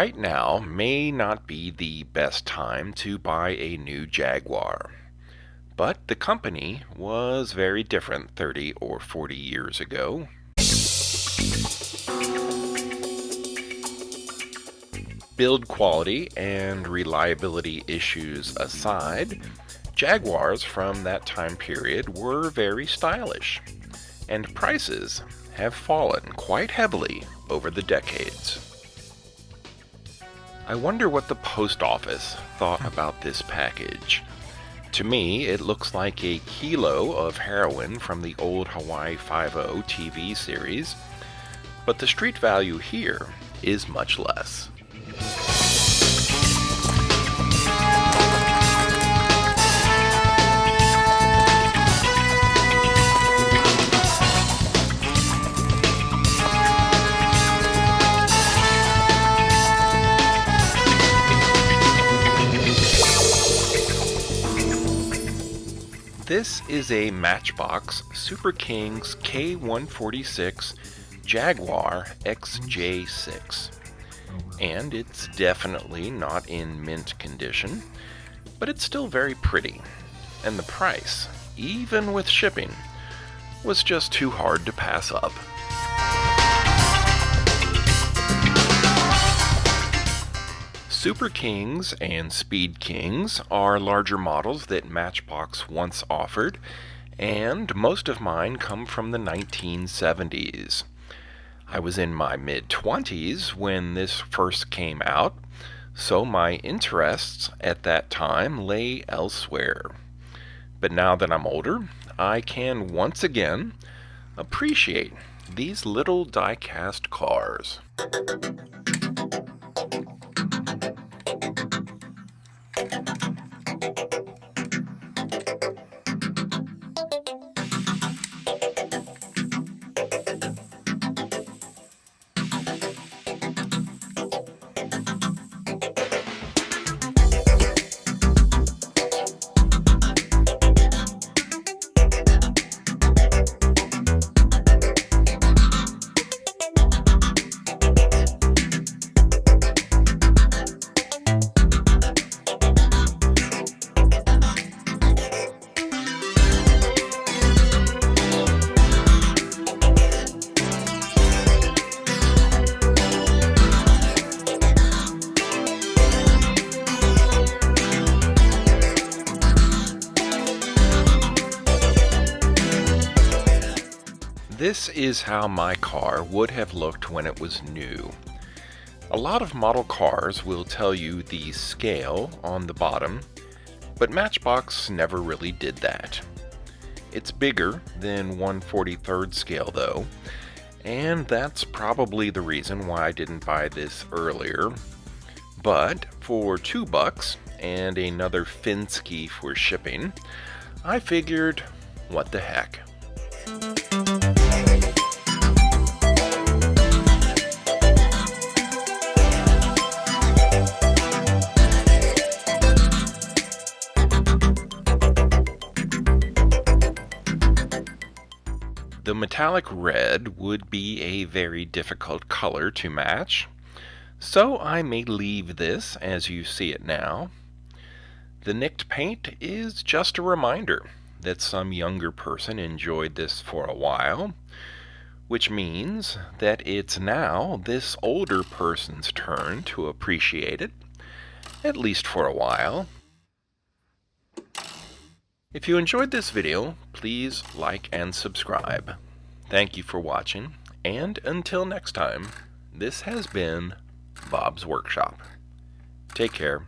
Right now may not be the best time to buy a new Jaguar, but the company was very different 30 or 40 years ago. Build quality and reliability issues aside, Jaguars from that time period were very stylish, and prices have fallen quite heavily over the decades. I wonder what the post office thought about this package. To me, it looks like a kilo of heroin from the old Hawaii Five-0 TV series, but the street value here is much less. This is a Matchbox Super Kings K-146 Jaguar XJ6, and it's definitely not in mint condition, but it's still very pretty, and the price, even with shipping, was just too hard to pass up. Super Kings and Speed Kings are larger models that Matchbox once offered, and most of mine come from the 1970s. I was in my mid-20s when this first came out, so my interests at that time lay elsewhere. But now that I'm older, I can once again appreciate these little die-cast cars. This is how my car would have looked when it was new. A lot of model cars will tell you the scale on the bottom, but Matchbox never really did that. It's bigger than 1/43rd scale though, and that's probably the reason why I didn't buy this earlier. But for $2 and another Finsky for shipping, I figured, what the heck. The metallic red would be a very difficult color to match, so I may leave this as you see it now. The nicked paint is just a reminder that some younger person enjoyed this for a while, which means that it's now this older person's turn to appreciate it, at least for a while. If you enjoyed this video, please like and subscribe. Thank you for watching, and until next time, this has been Bob's Workshop. Take care.